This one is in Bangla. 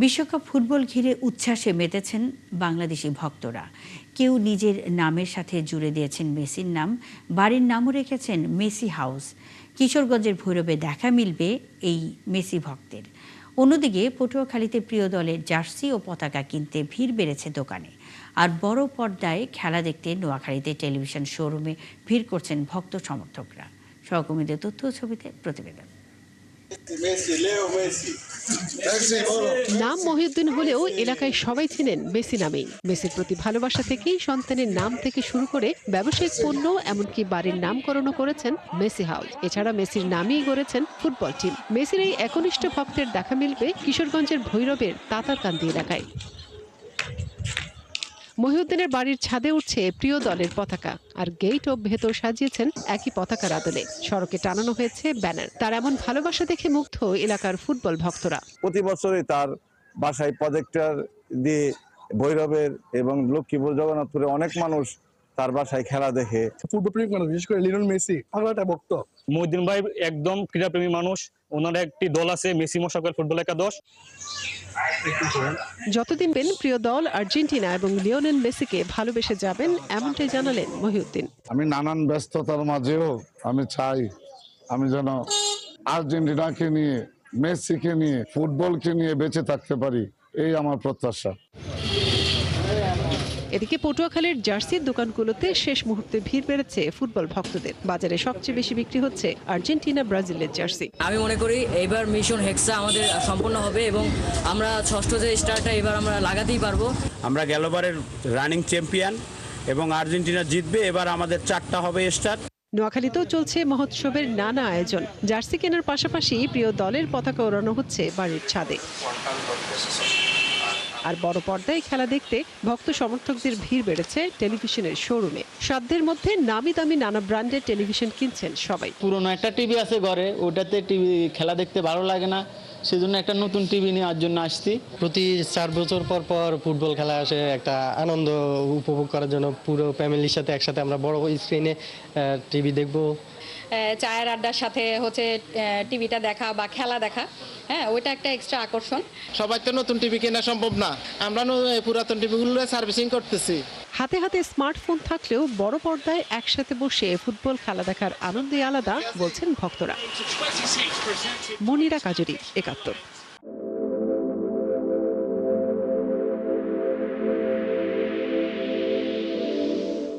বিশ্বকাপ ফুটবল ঘিরে উচ্ছ্বাসে মেতেছেন বাংলাদেশি ভক্তরা। কেউ নিজের নামের সাথে জুড়ে দিয়েছেন মেসির নাম, বাড়ির নামও রেখেছেন মেসি হাউস। কিশোরগঞ্জের ভৈরবে দেখা মিলবে এই মেসি ভক্তের। অন্যদিকে পটুয়াখালীতে প্রিয় দলের জার্সি ও পতাকা কিনতে ভিড় বেড়েছে দোকানে। আর বড় পর্দায় খেলা দেখতে নোয়াখালীতে টেলিভিশন শোরুমে ভিড় করছেন ভক্ত সমর্থকরা। সহকর্মীদের তথ্য ছবিতে প্রতিবেদন। নাম মহিউদ্দিন হলেও এলাকায় সবাই চিনেন মেসি নামেই। মেসির প্রতি ভালোবাসা থেকেই সন্তানের নাম থেকে শুরু করে ব্যবসায়িক পণ্য এমনকি বাড়ির নামকরণও করেছেন মেসি হাউস। এছাড়া মেসির নামেই গড়েছেন ফুটবল টিম। মেসির এই একনিষ্ঠ ভক্তের দেখা মিলবে কিশোরগঞ্জের ভৈরবের তাতারকান্দি এলাকায়। মহিউদ্দিনের বাড়ির ছাদে উঠছে প্রিয় দলের পতাকা, আর গেট ও ভেতর সাজিয়েছেন একই পতাকার আদলে। সড়কে টানানো হয়েছে ব্যানার। তার এমন ভালোবাসা দেখে মুগ্ধ এলাকার ফুটবল ভক্তরা। প্রতি বছরই তার বাসায় প্রজেক্টর দিয়ে ভৈরবের এবং লক্ষ্মীপুর জগন্নাথপুরে অনেক মানুষ তার বাসায় খেলা দেখে। ফুটবল প্রেমিক মানুষ, বিশেষ করে লিওনেল মেসি একটা ভক্ত। মহিউদ্দিন ভাই একদম ক্রীড়াপ্রেমী মানুষ। ওনার একটি দল আছে মেসি মোশাররফ ফুটবল একাদশ। যতদিন পেন প্রিয় দল আর্জেন্টিনা এবং লিওনেল মেসিকে ভালোবেসে যাবেন, এমনটাই জানালেন মহিউদ্দিন। আমি নানান ব্যস্ততার মাঝেও আমি চাই আমি যেন আর্জেন্টিনাকে নিয়ে, মেসিকে নিয়ে, ফুটবলকে নিয়ে বেঁচে থাকতে পারি, এই আমার প্রত্যাশা। এদিকে পটুয়াখালীর জার্সির দোকানগুলোতে শেষ মুহূর্তে ভিড় বেড়েছে ফুটবল ভক্তদের। বাজারে সবচেয়ে বেশি বিক্রি হচ্ছে আর্জেন্টিনা ব্রাজিলের জার্সি। আমি মনে করি এইবার মিশন হেক্সা আমাদের সম্পূর্ণ হবে এবং আমরা ষষ্ঠ যে স্টারটা এবার আমরা লাগাতেই পারবো। আমরা গেলবারের রানিং চ্যাম্পিয়ন এবং আর্জেন্টিনা জিতবে। এবার আমাদের 4টা হবে স্টার। নোয়াখালীতেও চলছে মহোৎসবের নানা আয়োজন। জার্সি কেনার পাশাপাশি প্রিয় দলের পতাকা ওড়ানো হচ্ছে বাড়ির ছাদে। আর বড় পর্দায় খেলা দেখতে ভক্ত সমর্থকদের ভিড় বেড়েছে টেলিভিশনের শোরুমে। সাধ্যের মধ্যে নামি দামি নানা ব্র্যান্ডের টেলিভিশন কিনছেন সবাই। পুরনো একটা টিভি আছে ঘরে, ওটাতে টিভি খেলা দেখতে ভালো লাগে না, সেজন্য একটা নতুন টিভি নেওয়ার জন্য আসছি। প্রতি 4 বছর পর পর ফুটবল খেলা আসে, একটা আনন্দ উপভোগ করার জন্য পুরো ফ্যামিলির সাথে একসাথে আমরা বড় স্ক্রিনে টিভি দেখবো। চায়ের আড্ডার সাথে হচ্ছে টিভিটা দেখা বা খেলা দেখা, হ্যাঁ ওইটা একটা এক্সট্রা আকর্ষণ। সবাই তো নতুন টিভি কেনা সম্ভব না, আমরা পুরাতন টিভিগুলো সার্ভিসিং করতেছি। হাতে হাতে স্মার্টফোন থাকলেও বড় পর্দায় একসাথে বসে ফুটবল খেলা দেখার আনন্দই আলাদা বলছেন ভক্তরা। মনিরা কাজরি, ৭১।